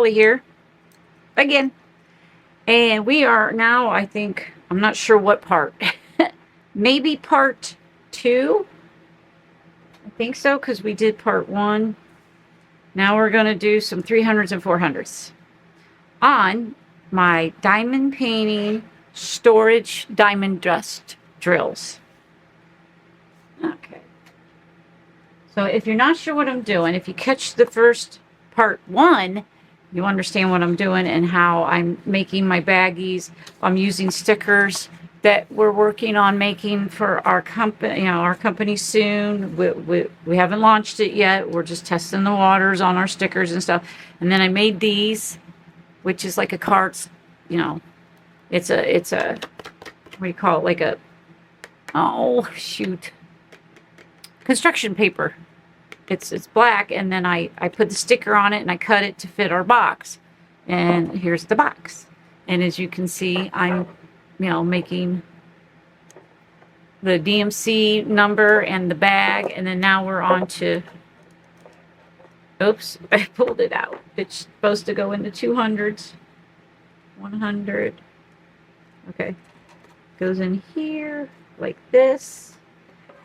Tolly here again, and we are now, I think, I'm not sure what part, maybe part 2. I think so, because we did part 1. Now we're going to do some 300s and 400s on my diamond painting storage diamond dust drills. Okay. So if you're not sure what I'm doing, if you catch the first part 1, you understand what I'm doing and how I'm making my baggies. I'm using stickers that we're working on making for our company, our company soon. We haven't launched it yet. We're just testing the waters on our stickers and stuff. And then I made these, which is like a card, it's a, what do you call it? Like a, oh shoot, construction paper. It's black, and then I put the sticker on it and I cut it to fit our box. And here's the box. And as you can see, I'm making the DMC number and the bag, and then now we're on to, oops, I pulled it out. It's supposed to go into 200s. 100. Okay. Goes in here like this.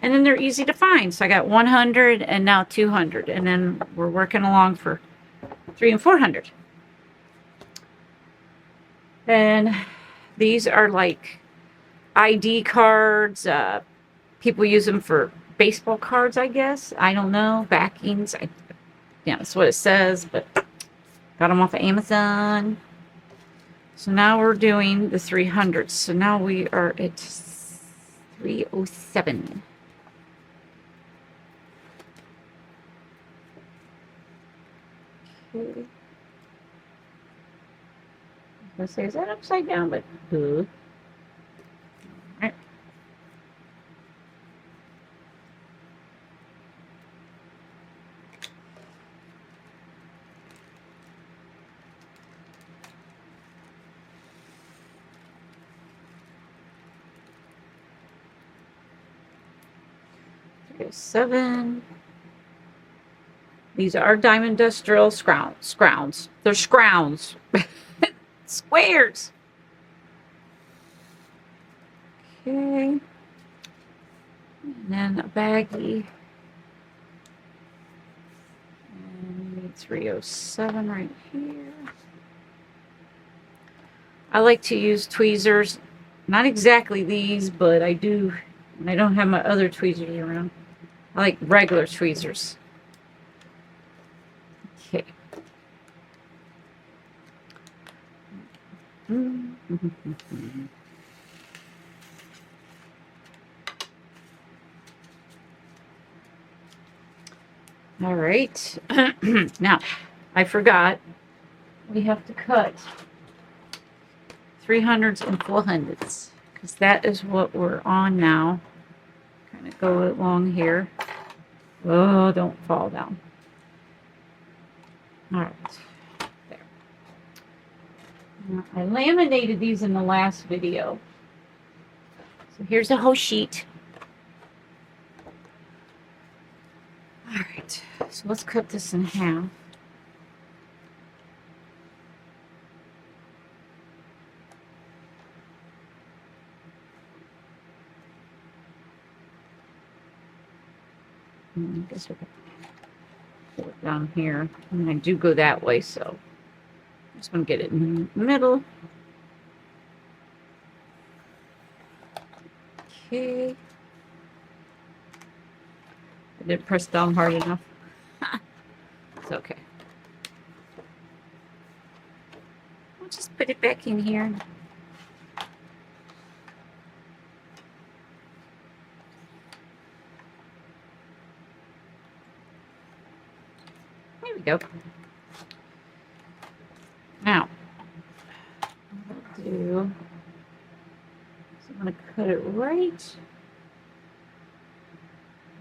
And then they're easy to find. So I got 100 and now 200. And then we're working along for 300 and 400. And these are like ID cards. People use them for baseball cards, I guess. I don't know. Backings. Yeah, that's what it says. But got them off of Amazon. So now we're doing the 300s. So now we are at 307. Okay. I was going to say, is that upside down? But, all right. Okay, 7. These are diamond dust drill scrounds. They're scrounds. Squares. Okay. And then a baggie. And we need 307 right here. I like to use tweezers. Not exactly these, but I do. And I don't have my other tweezers around. I like regular tweezers. Okay. All right. Now, I forgot. We have to cut 300s and 400s because that is what we're on now. Kind of go along here. Oh, don't fall down. All right. There. Now, I laminated these in the last video. So here's the whole sheet. All right. So let's cut this in half. I guess we can put it down here. And I do go that way, so I just want to get it in the middle. Okay. I didn't press down hard enough. It's okay. I'll just put it back in here. There we go. Now, what I'll do is I'm going to cut it right.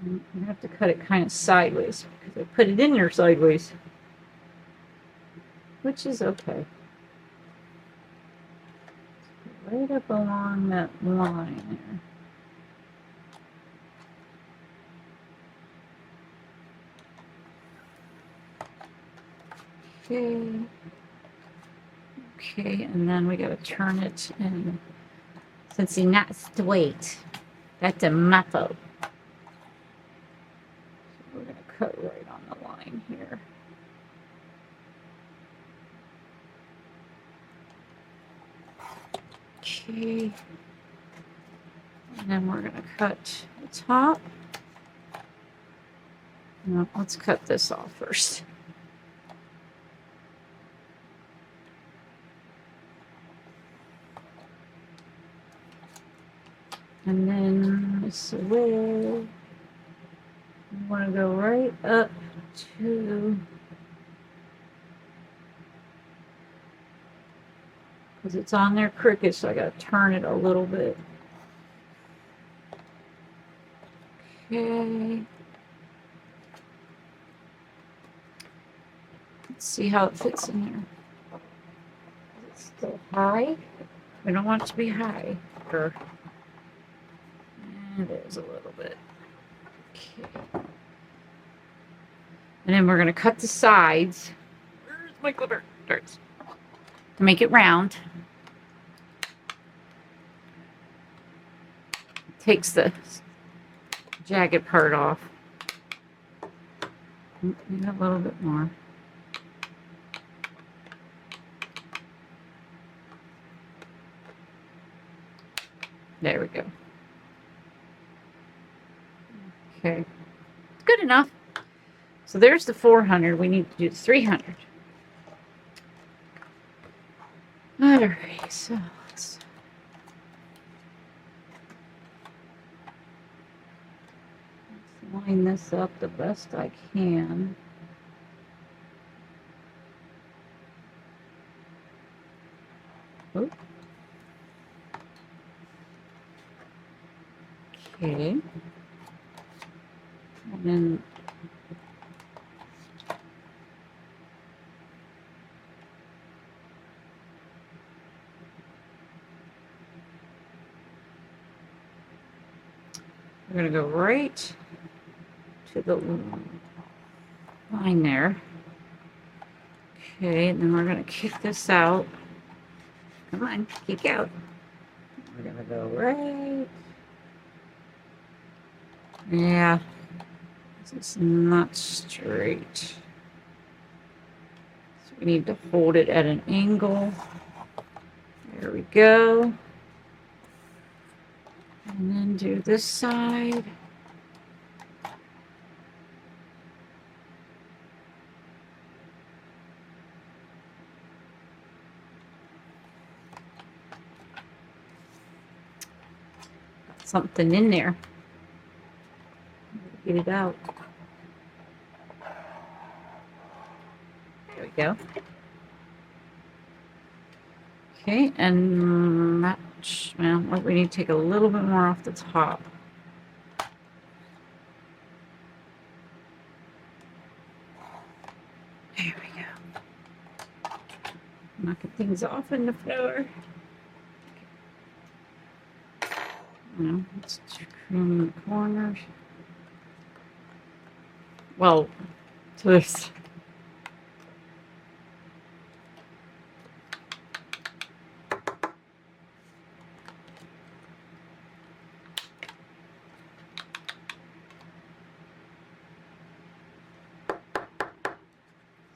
I'm going to have to cut it kind of sideways because I put it in there sideways, which is okay. Right up along that line there. Okay. Okay, and then we got to turn it and since it's not straight, that's a muffle. So we're going to cut right on the line here. Okay. And then we're going to cut the top. No, let's cut this off first. And then this way, we want to go right up to, because it's on there crooked, so I got to turn it a little bit. Okay. Let's see how it fits in there. Is it still high? We don't want it to be high. Or it is a little bit. Okay. And then we're going to cut the sides. Where's my clipper? Darts. To make it round. Takes the jagged part off. Maybe a little bit more. There we go. Okay. Good enough. So there's the 400. We need to do the 300. All right, so let's line this up the best I can. Oop. Okay. And then we're going to go right to the line there. Okay, and then we're going to kick this out. Come on, kick out. We're going to go right. Yeah, it's not straight. So we need to hold it at an angle. There we go. And then do this side. Got something in there. Get it out. There we go. Okay, and match. Well, we need to take a little bit more off the top. There we go. Knocking things off in the floor. No, let's trim the corners. Well, so there's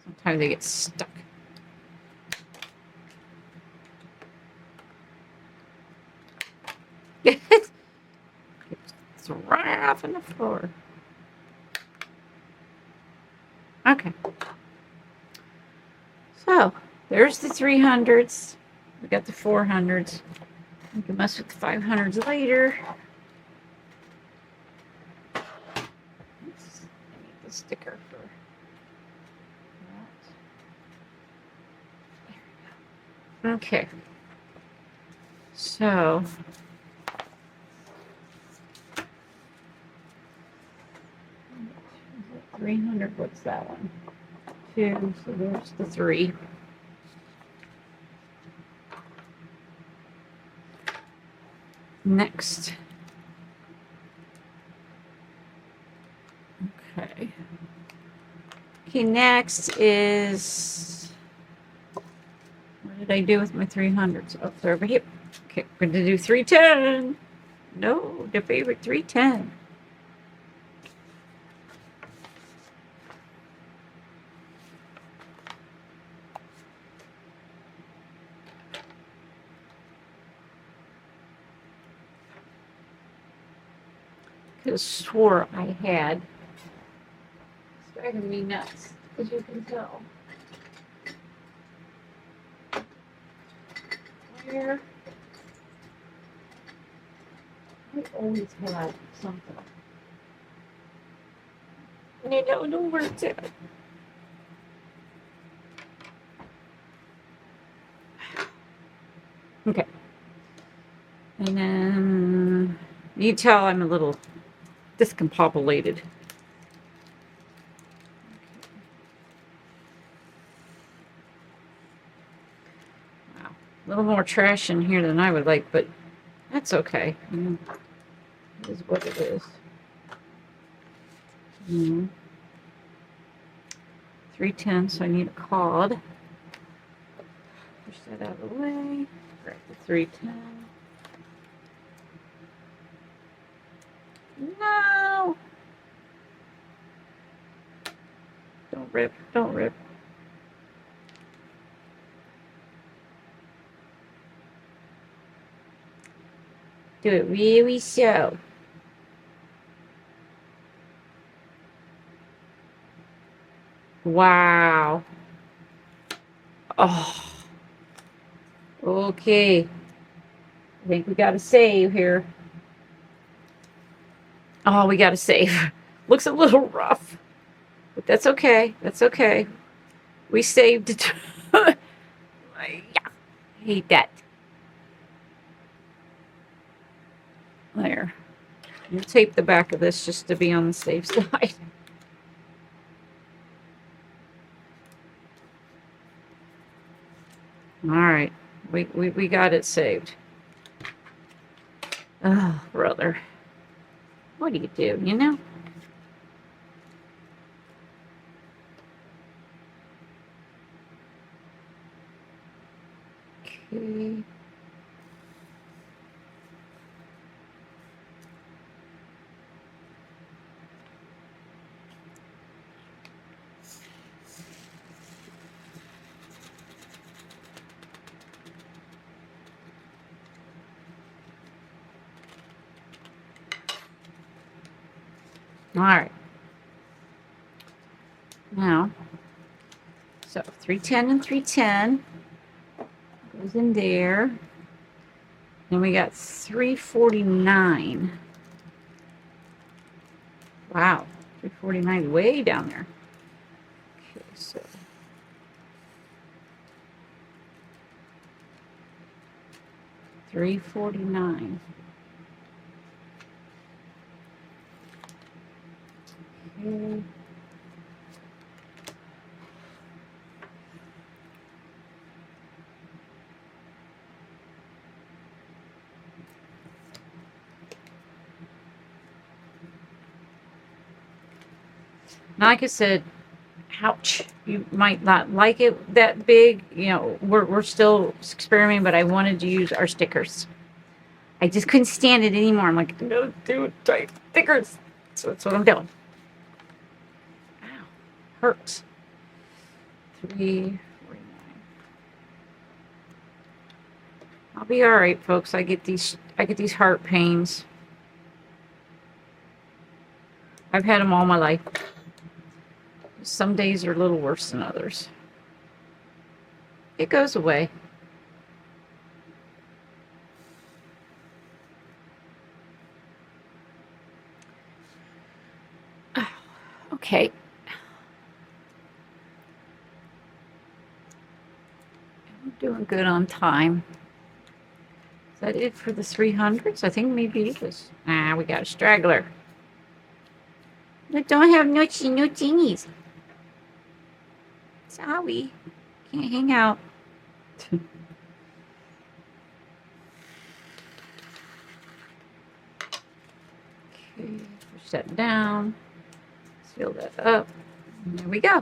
sometimes they get stuck. It's right off in the floor. Okay. So there's the 300s. We got the 400s. We can mess with the 500s later. I need the sticker for that. Okay. So 300, what's that one? 2, so there's the 3. Next. Okay. Okay, next is, where What did I do with my 300s? Oh, they're over here. Okay, we're going to do 310. No, the favorite 310. I could have swore I had. It's driving me nuts, as you can tell. Where? I always have something. And I don't know where it's at. Okay. And then you can tell I'm a little discombobulated. Wow. A little more trash in here than I would like, but that's okay. It is what it is. 310, so I need a card. Push that out of the way. Grab the 310. No! Don't rip, don't rip. Do it really slow. Wow. Oh. Okay. I think we got to save here. Oh, we got to save. Looks a little rough. But that's okay. That's okay. We saved it. Yeah. I hate that. There. We'll tape the back of this just to be on the safe side. All right. We got it saved. Oh, brother. What do you do, you know? Okay. All right. Now, so 310 and 310 goes in there. Then we got 349. Wow, 349 way down there. Okay, so 349. Okay. Like I said, ouch, you might not like it that big. You know, we're still experimenting, but I wanted to use our stickers. I just couldn't stand it anymore. I'm like, no, dude, try stickers. So that's what I'm doing. Ow, hurts. 349. I'll be all right, folks. I get these heart pains. I've had them all my life. Some days are a little worse than others. It goes away. Okay. I'm doing good on time. Is that it for the 300s? I think maybe it is. Ah, we got a straggler. I don't have no thingies. Sorry. Can't hang out. Okay, push that down. Seal that up. And there we go.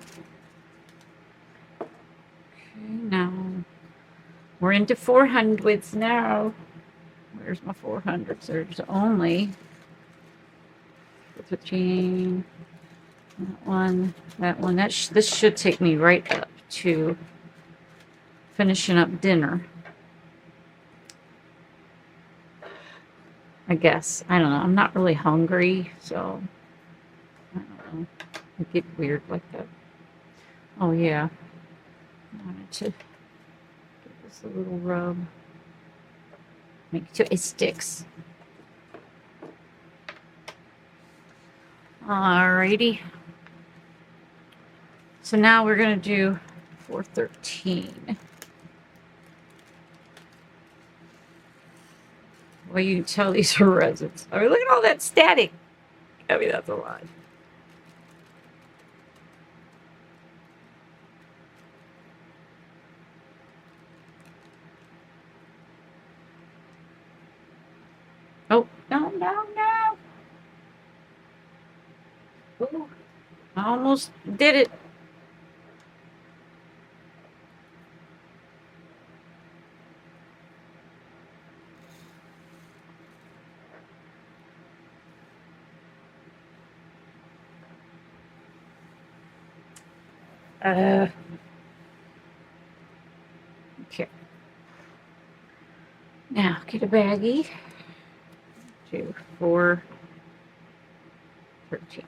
Okay, now We're into 400s now. Where's my 400s? There's only 15. That one. That one. This should take me right up to finishing up dinner. I guess. I don't know. I'm not really hungry, so I don't know. I get weird like that. Oh yeah. I wanted to give this a little rub. Make sure it sticks. Alrighty. So now we're gonna do 413. Well, you can tell these are resins. I mean, look at all that static. I mean, that's a lot. Oh, no, no, no. Ooh, I almost did it. Okay. Now, get a baggie. 2, 4, 13.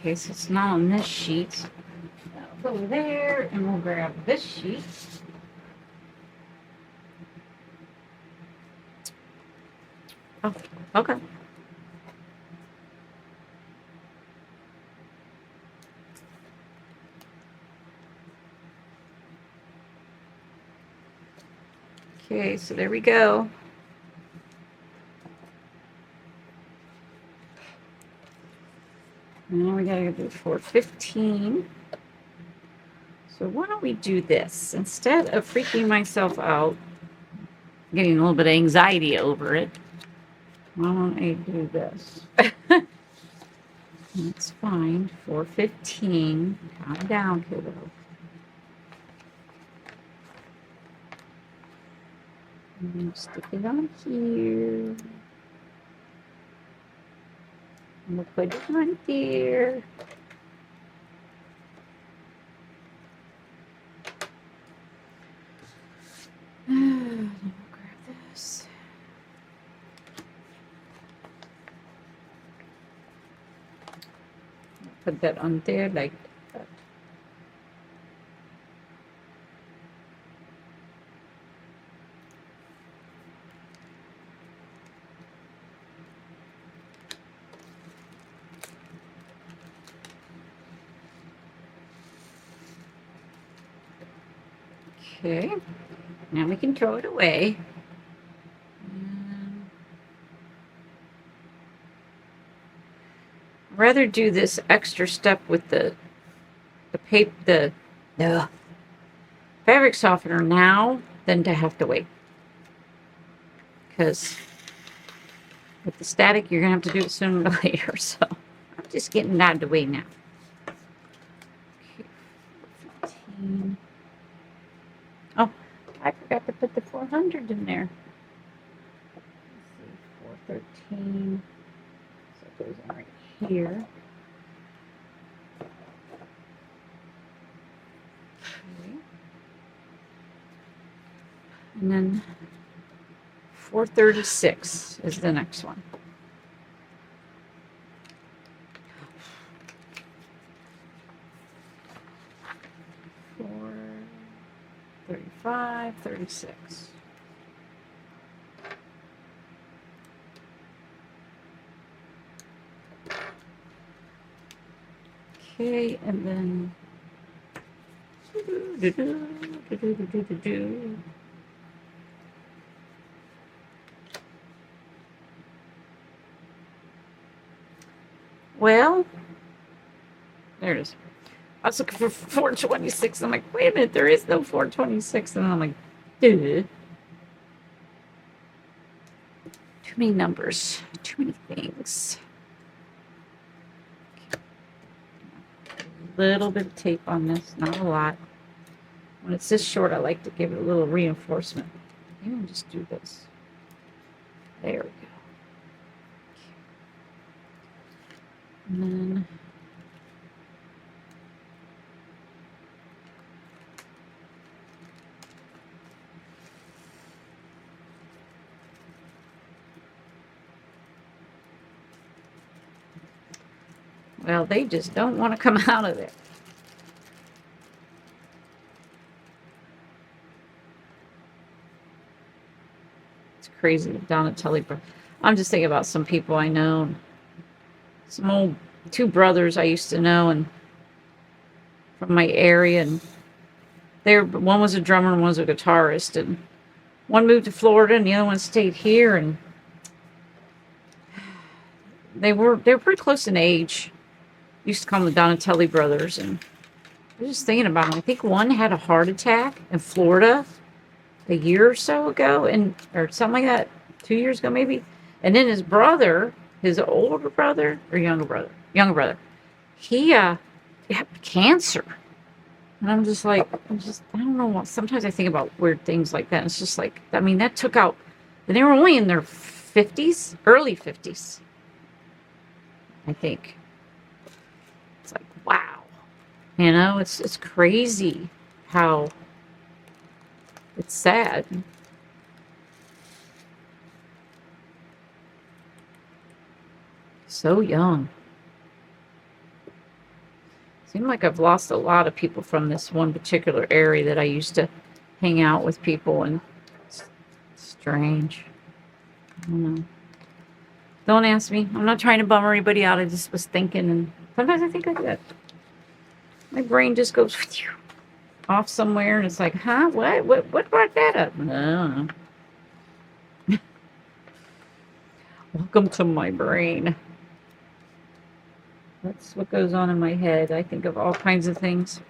Okay, so it's not on this sheet. I'll go there and we'll grab this sheet. Oh, okay. Okay, so there we go. Now we gotta do 415. So why don't we do this? Instead of freaking myself out, getting a little bit of anxiety over it, why don't I do this? That's fine. 415. Calm down, kiddo. And then stick it on here. And we'll put it on there. Then we'll grab this. Put that on there like that. Okay, now we can throw it away. I'd rather do this extra step with the fabric softener now than to have to wait. Because with the static, you're gonna have to do it sooner or later. So I'm just getting it out of the way now. Okay, 15. Oh, I forgot to put the 400 in there. Let's see, 413. So it goes in right here. Okay. And then 436 is the next one. 35, 36. Okay, and then well, there it is. I was looking for 426. I'm like, wait a minute, there is no 426. And I'm like, dude. Too many numbers, too many things. A little bit of tape on this, not a lot. When it's this short, I like to give it a little reinforcement. Maybe I'll just do this. There we go. And then well, they just don't want to come out of there. It's crazy down at Tolly. I'm just thinking about some people I know. Some old two brothers I used to know and from my area, and one was a drummer and one was a guitarist, and one moved to Florida and the other one stayed here, and they were pretty close in age. Used to call them the Donatelli brothers, and I was just thinking about them. I think one had a heart attack in Florida a year or so ago, or something like that, 2 years ago maybe. And then his brother, his older brother or younger brother, he had cancer. And I'm just like, I don't know. Sometimes I think about weird things like that. And it's just like, I mean, that took out, and they were only in their 50s, early 50s, I think. It's like, wow. You know, it's crazy how it's sad. So young. Seems like I've lost a lot of people from this one particular area that I used to hang out with people, and it's strange. I don't know. Don't ask me. I'm not trying to bum anybody out. I just was thinking, and sometimes I think like that. My brain just goes off somewhere, and it's like, huh? What brought that up? I don't know. Welcome to my brain. That's what goes on in my head. I think of all kinds of things.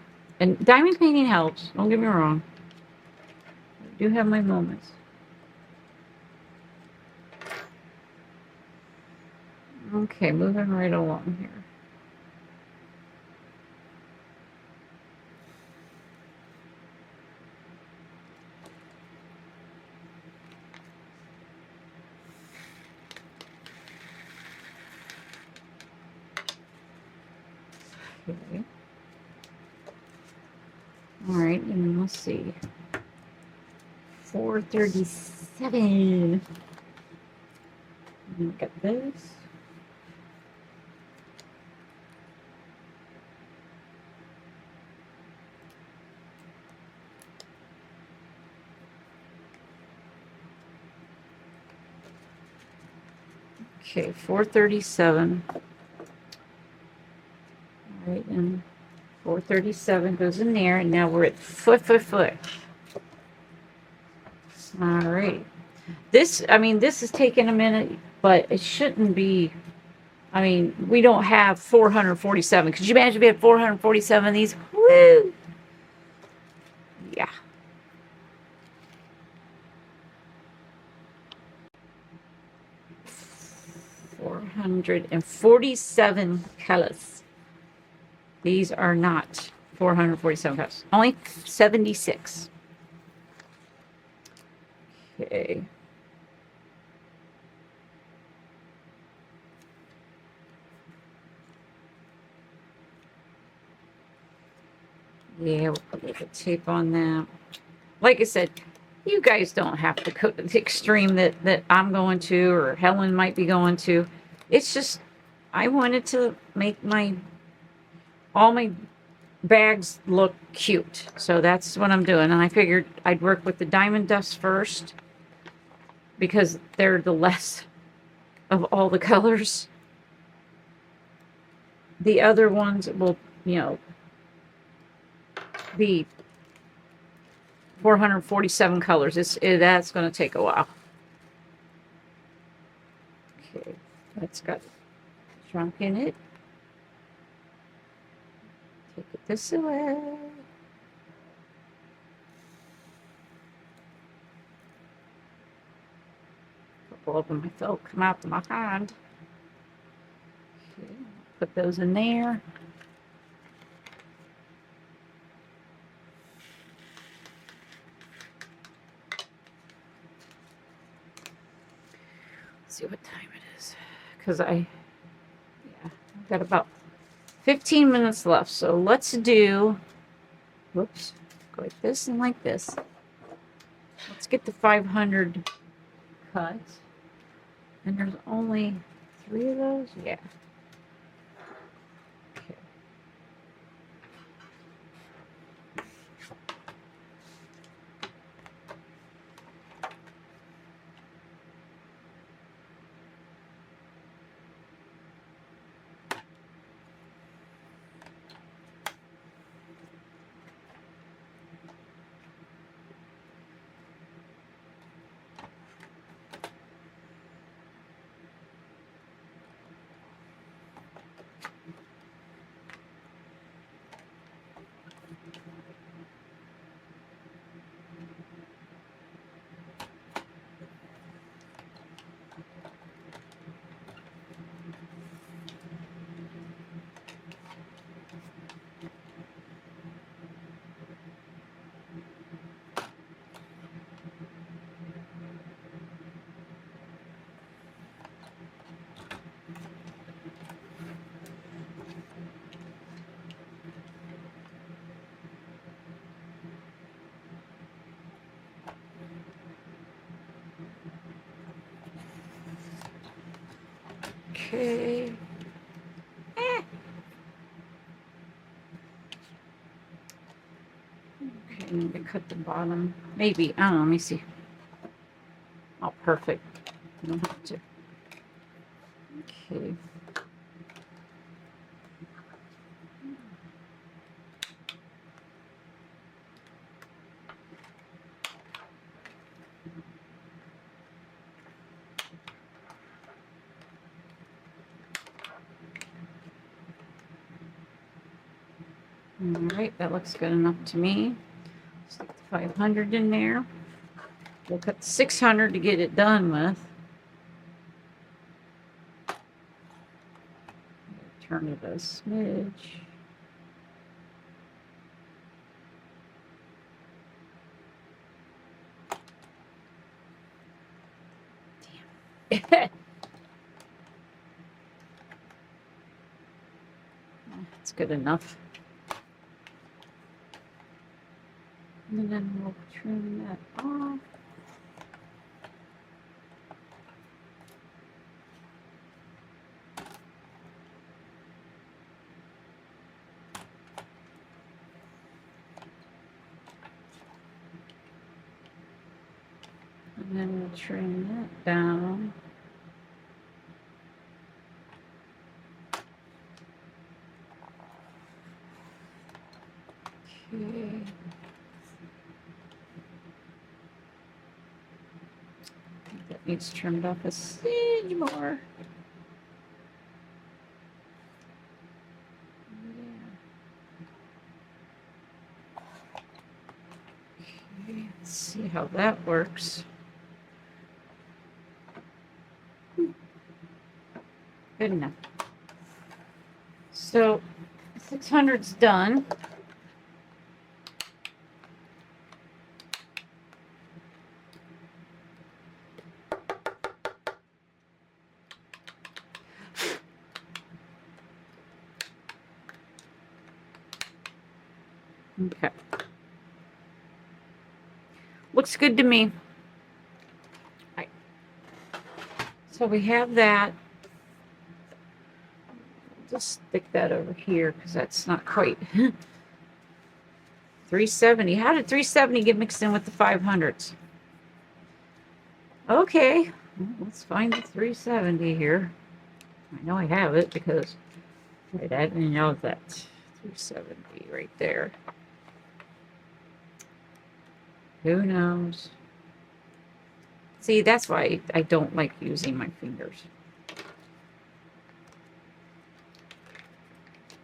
And diamond painting helps. Don't get me wrong. I do have my moments. Okay, moving right along here. Okay. All right, and let's see. 437. Look at this. Okay, 437. All right, and 437 goes in there, and now we're at foot. All right. This is taking a minute, but it shouldn't be. I mean, we don't have 447. Could you imagine if we had 447 of these? Woo! Yeah. $447 colors. These are not 447 colors. Only 76. Okay. Yeah, we'll put a little tape on that. Like I said, you guys don't have to go to the extreme that I'm going to, or Helen might be going to. It's just, I wanted to make all my bags look cute. So that's what I'm doing. And I figured I'd work with the diamond dust first, because they're the less of all the colors. The other ones will you know, the 447 colors. That's going to take a while. Okay, that's got shrunk in it. Take it this way. A couple of them I felt come out of my hand. Okay, put those in there. See what time it is, because I've got about 15 minutes left. So let's do, whoops, go like this and like this. Let's get the 500 cut. And there's only 3 of those? Yeah. Okay. Okay. Okay, I need to cut the bottom. Maybe, I don't know, let me see. Oh, perfect. I don't have to. Okay. All right, that looks good enough to me. Stick the 500 in there. We'll cut the 600 to get it done with. Turn it a smidge. Damn. That's good enough. And then we'll trim that off. And then we'll trim that down. Okay. That needs trimmed off a smidge more. Okay, let's see how that works. Good enough. So 600's done. Okay. Looks good to me. Right. So we have that. Just stick that over here because that's not quite 370. How did 370 get mixed in with the 500s? Okay, well, let's find the 370 here. I know I have it because I didn't know that 370 right there. Who knows? See, that's why I don't like using my fingers.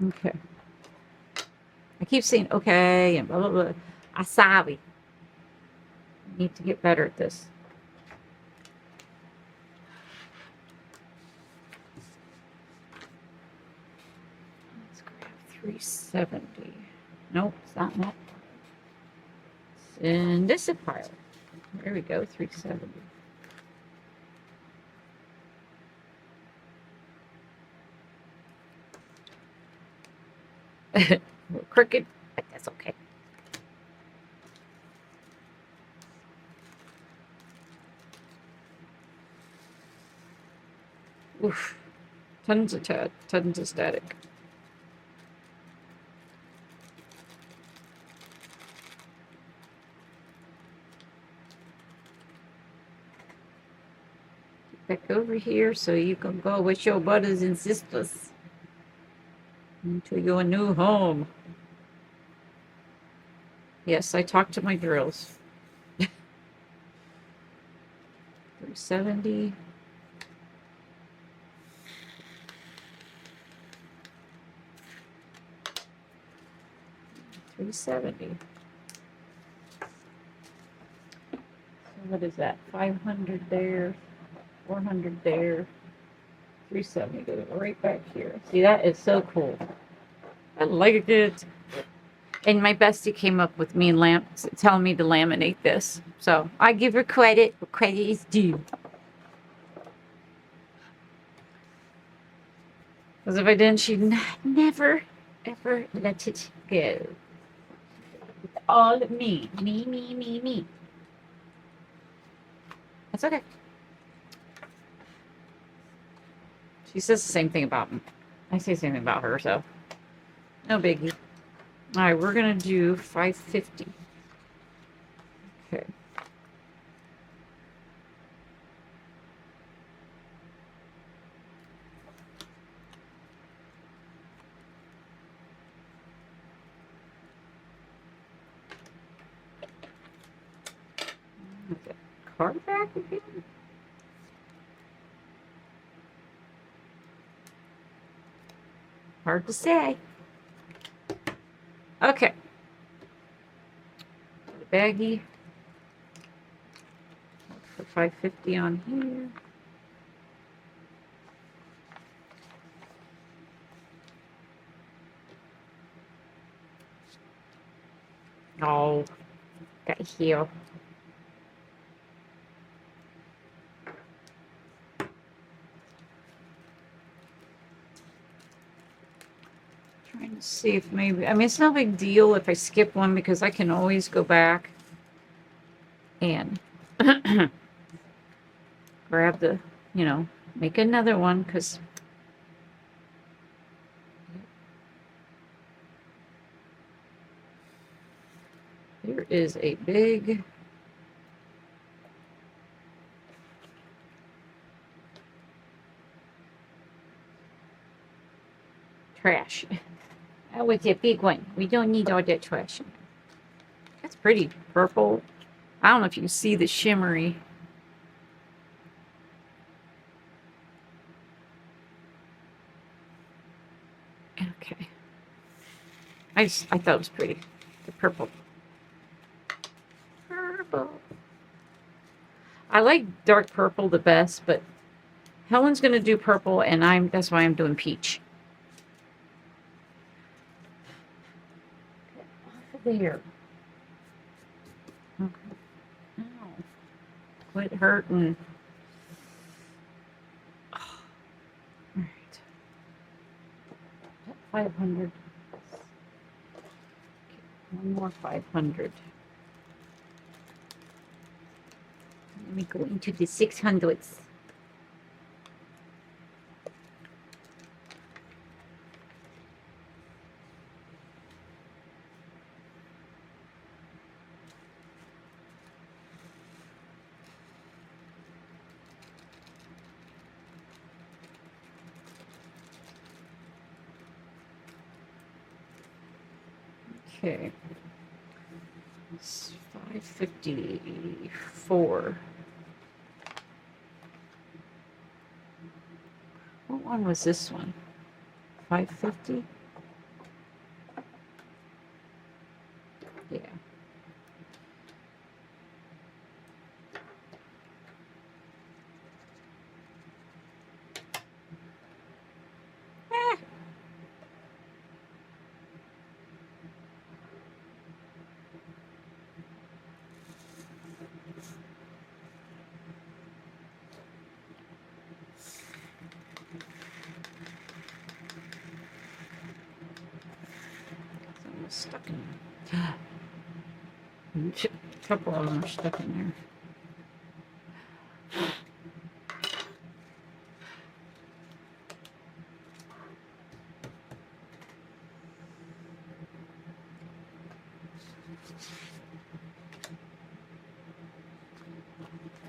Okay. I keep saying okay and blah, blah, blah. Asabi. I need to get better at this. Let's grab 370. Nope, it's not that. It's in this pile. There we go, 370. A little crooked, but that's okay. Oof. Tons of static. Get back over here so you can go with your brothers and sisters into your new home. Yes, I talked to my drills. 370. 370. So what is that? 500 there, 400 there, 370 goes right back here. See, that is so cool. I like it. And my bestie came up with me and telling me to laminate this. So I give her credit where credit is due. Because if I didn't, she'd never, ever let it go. It's all me. Me. That's okay. She says the same thing about me. I say the same thing about her, so no biggie. All right, we're going to do 550. Okay. Okay. Card back again? Hard to say. Okay. Baggie. Put 550 on here. Oh, got here. Trying to see if maybe, I mean, it's no big deal if I skip one because I can always go back and grab the, make another one because there is a big trash. That was a big one. We don't need all that trash. That's pretty purple. I don't know if you can see the shimmery. Okay. I thought it was pretty. The purple. Purple. I like dark purple the best, but Helen's gonna do purple and that's why I'm doing peach. Off of there. Okay. Ow. Quit hurting. Oh. All right. 500. Okay. One more 500. Let me go into the 600s. Okay. It's 554. What one was this one? 550? Yeah. Stuck in there. A couple of them are stuck in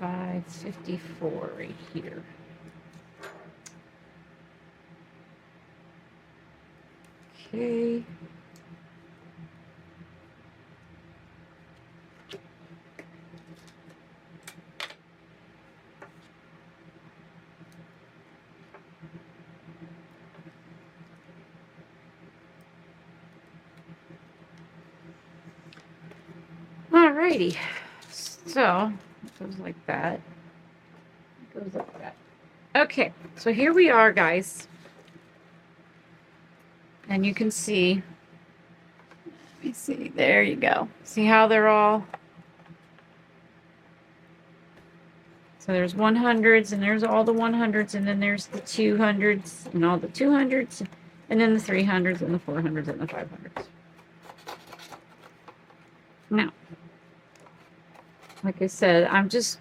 there. $554 right here. Okay. Alrighty, so it goes like that. It goes like that. Okay, so here we are, guys, and you can see. Let me see. There you go. See how they're all. So there's 100s, and there's all the 100s, and then there's the 200s, and all the 200s, and then the 300s, and the 400s, and the 500s. Now, like I said, I'm just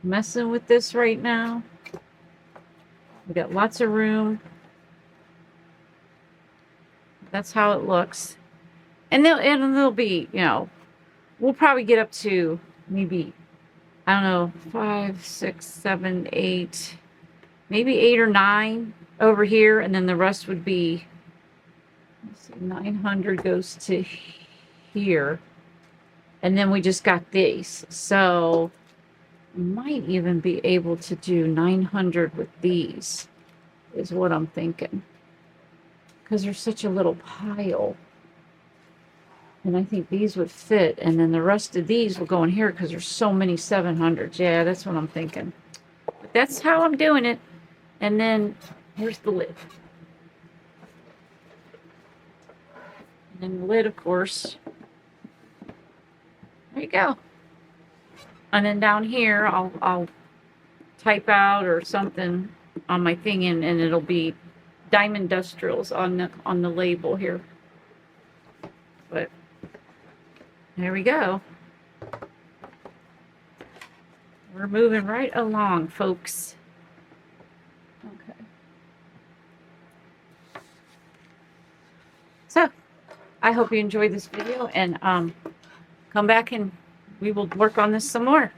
messing with this right now. We got lots of room. That's how it looks. And they'll be, you know, we'll probably get up to maybe, I don't know, 5, 6, 7, 8, maybe 8 or 9 over here, and then the rest would be, let's see, 900 goes to here. And then we just got these. So we might even be able to do 900 with these, is what I'm thinking. Because there's such a little pile. And I think these would fit. And then the rest of these will go in here because there's so many 700s. Yeah, that's what I'm thinking. But that's how I'm doing it. And then here's the lid. And then the lid, of course. There you go. And then down here, I'll type out or something on my thing, and it'll be Diamond Industrials on the label here. But there we go. We're moving right along, folks. Okay. So I hope you enjoyed this video, and come back and we will work on this some more.